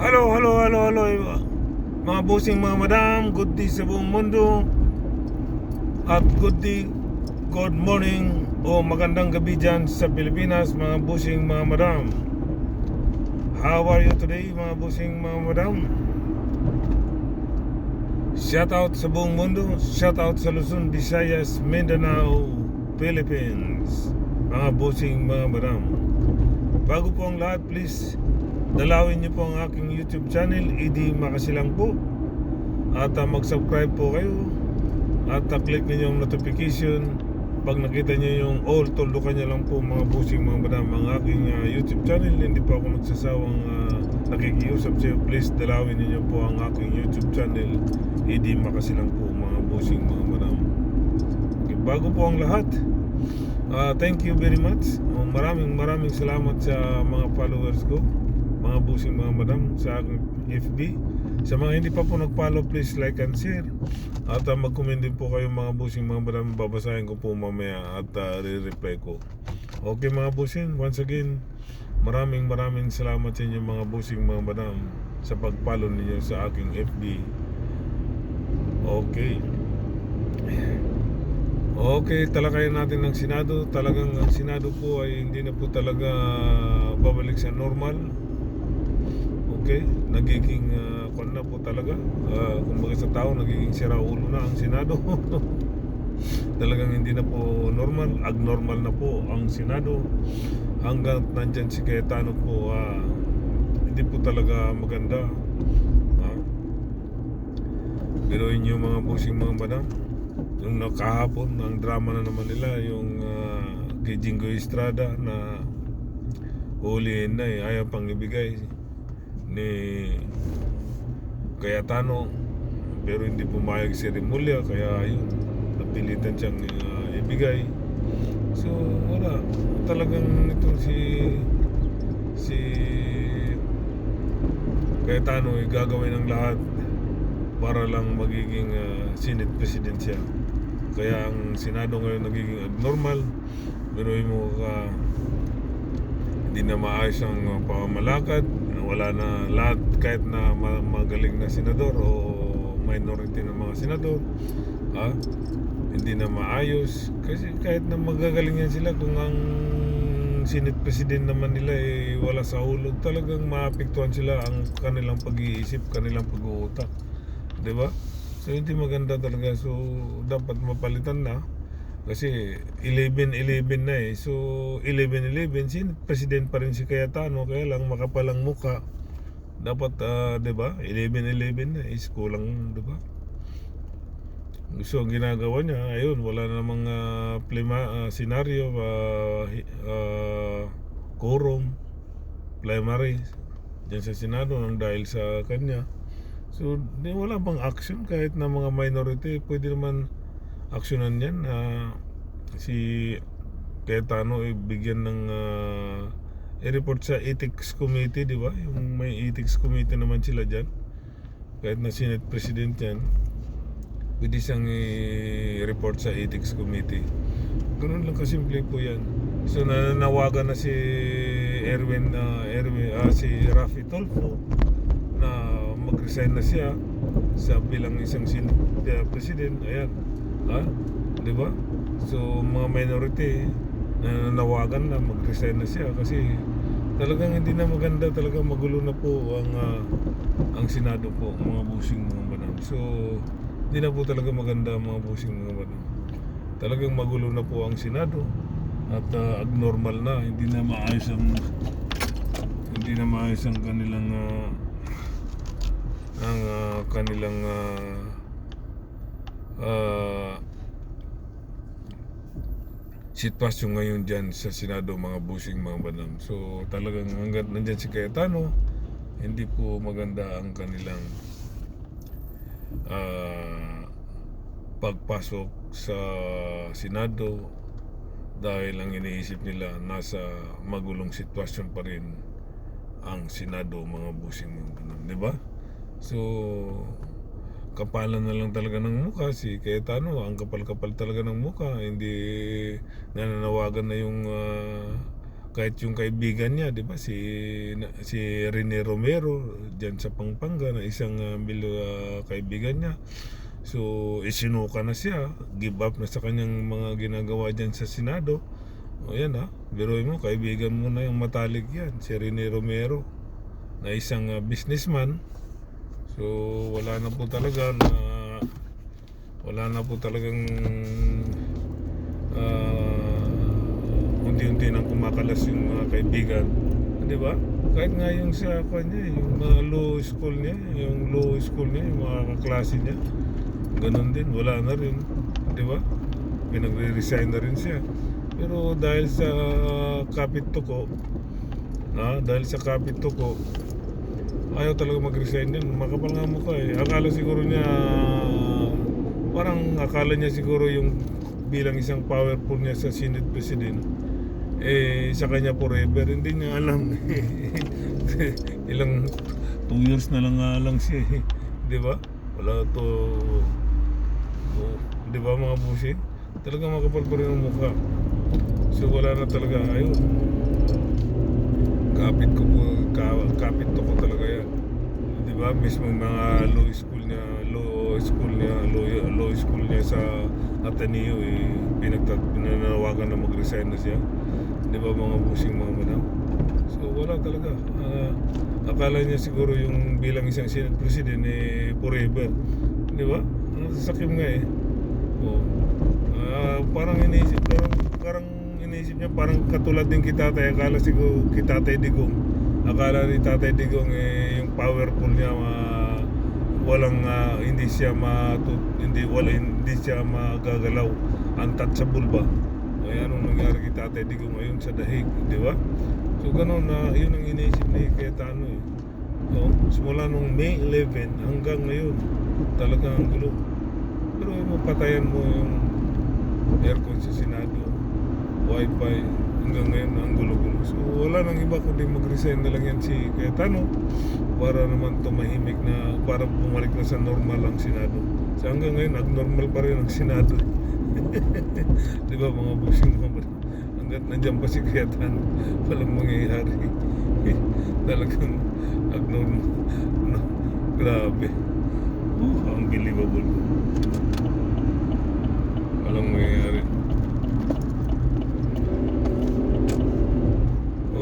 Hello, mga bossing, mga madam, good day sa buong mundo. At good morning o magandang gabi dyan sa Pilipinas, mga bossing, mga madam. How are you today, mga bossing, mga madam? Shout out sa buong mundo, shout out sa Luzon, Visayas, Mindanao, Philippines, mga bossing, mga madam. Bago po ang lahat, please dalawin niyo po ang aking YouTube channel, Idi Makasilang po. At mag-subscribe po kayo. At click niyo yung notification. Pag nakita niyo yung all, tuldukan niyo lang po, mga bossing, mga madam, ang aking YouTube channel. Hindi po ako nagsasawang nakikiusap sa iyo. Please dalawin niyo po ang aking YouTube channel, Idi Makasilang po, mga bossing, mga madam. Okay, bago po ang lahat, thank you very much. Maraming salamat sa mga followers ko, mga bossing, mga madam, sa aking FB. Sa mga hindi pa po nag-follow, please like and share. At mag-comment din po kayo, mga bossing, mga madam. Babasahin ko po mamaya at re-reply ko. Okay, mga bossing, once again, maraming salamat sa inyo, mga bossing, mga madam, sa pag-follow ninyo sa aking FB. Okay, talakayan natin ng Senado. Talagang ang Senado po ay hindi na po talaga babalik sa normal. Okay, nagiging na po talaga, kumbaga sa tao, nagiging siraulo na ang Senado. Talagang hindi na po normal, abnormal na po ang Senado. Hanggang nandyan si Cayetano po, hindi po talaga maganda. Biruin nyo, mga bossing, mga madam, yung nakahapon, ang drama na naman nila, yung kay Jingo Estrada na huliin na ayaw pang ibigay ni Cayetano, pero hindi pumayag si Remulla, kaya yun, napilitan siyang ibigay. So wala, talagang itong si Cayetano ay gagawin ng lahat para lang magiging Senate President siya. Kaya ang Senado ngayon nagiging abnormal. Pero mo hindi na maayos ang pamamalakad. Wala na lahat, kahit na magaling na senador o minority ng mga senador, hindi na maayos. Kasi kahit na magagaling yan sila, kung ang Senate President naman nila wala sa hulog, talagang maapektuhan sila ang kanilang pag-iisip, kanilang pag-uutak, diba? So hindi maganda talaga. So dapat mapalitan na. Kasi 11-11 na So 11-11, president pa rin si Cayetano. Kaya lang makapalang mukha. Dapat, diba? 11-11 na kulang, diba? So ang ginagawa niya, ayun, wala namang senaryo, quorum, primary dyan sa Senado nang dahil sa kanya. So wala bang action kahit na mga minority? Pwede naman aksyonan yan. Si Cayetano bigyan ng i-report sa Ethics Committee, di ba? Yung may Ethics Committee naman sila dyan. Kahit na Senate President yan, pwede siyang i-report sa Ethics Committee. Ganun lang kasimple po yan. So nananawagan na si si Raffy Tulfo na mag-resign na siya sa bilang isang Senate President. Ayan, di ba? So mga minority nananawagan na mag-resign na siya kasi talagang hindi na maganda, talagang magulo na po ang Senado po, mga bossing, mga madam. So hindi na po talaga maganda, mga bossing, mga madam. Talagang magulo na po ang Senado at abnormal na, hindi na maayos ang kanilang sitwasyon ngayon dyan sa Senado, mga bossing, mga madam. So talagang hanggat nandyan si Cayetano, hindi po maganda ang kanilang pagpasok sa Senado, dahil ang iniisip nila nasa magulong sitwasyon pa rin ang Senado, mga bossing, mga madam, diba? So kapalan na lang talaga ng mukha si Cayetano. Ang kapal-kapal talaga ng mukha. Hindi nananawagan na yung kahit yung kaibigan niya, 'di ba, si Rene Romero diyan sa Pampanga na isang kaibigan niya. So, isinuka na siya, give up na sa kanyang mga ginagawa diyan sa Senado. O yan biruin mo, kaibigan mo na yung matalik yan, si Rene Romero na isang businessman. So, wala na po talagang unti-unti nang kumakalas yung mga kaibigan, di ba? Kahit nga yung sa kanya, yung mga law school niya, yung mga kaklase niya, ganun din, wala na rin, di ba? Pinagre-resign na rin siya. Pero dahil sa kapit tuko, ayaw talaga mag-resign yan. Makapal nga mukha eh. Akala niya siguro yung bilang isang powerful niya sa Senate President, sa kanya forever. Hindi niya alam. Ilang 2 years na lang siya eh. Di ba? Wala to. Di ba mga busi? Talaga makapal pa rin ang mukha. So wala na talaga. Ayun. Kapit ko talaga yan. Di ba? Mismo mga law school niya sa Ateneo pinanawagan na mag-resign na siya. Di ba mga busing mga madam? So wala talaga. Akala niya siguro yung bilang isang Senate President forever. Di ba? Sakim nga eh. Parang iniisip niya parang katulad din kita Tatay. Akala siguro Tatay Digong. Akala ni Tatay Digong yung powerful niya, hindi siya magagalaw, untouchable ba? Ay anong nangyari kay Tatay Digong ngayon sa dahig, di ba? So ganoon yun ang iniisip ni Cayetano eh. So, simula nung May 11 hanggang ngayon talagang ang gulo. Pero patayan mo yung aircon sa Senado, wifi, hanggang ngayon ang gulo-gulo. So wala nang iba kundi mag-resign na lang yan si Cayetano para naman tumahimik na, para bumalik na sa normal ang Senado. So hanggang ngayon abnormal pa rin ang Senado. Di ba mga busing mga hanggat nandiyan pa si Cayetano, walang mangyayari. Talagang abnormal. Grabe. Unbelievable. Walang mangyayari.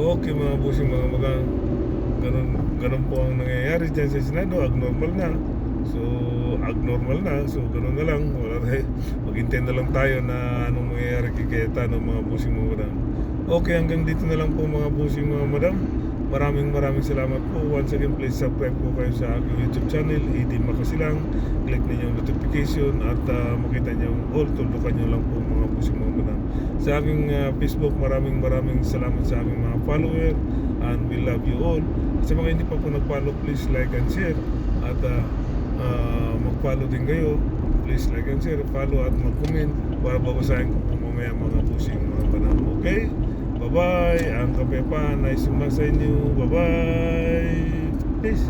Okay mga busing mga magang, ganun po ang nangyayari dyan sa Senado. Abnormal na. So ganun na lang. Wala tayo. Maghintay na lang tayo na anong mangyayari kay Cayetano mga busing mga madam. Okay, hanggang dito na lang po mga busing mga madam. Maraming salamat po. Once again, please subscribe po kayo sa aking YouTube channel, ED Makasilang. Click ninyo yung notification at makita nyo all. Tuldukan nyo lang po mga busing mga madam. Sa aking Facebook, maraming salamat sa aking mga follower, and we love you all. Sa mga hindi pa po nag-follow, please like and share. At mag-follow din kayo. Please like and share, follow at mag-comment para babasahin ko po mamaya mga busing mga madam. Okay? Bye-bye. Ang kape pa, nice to meet sa inyo. Bye-bye. Peace.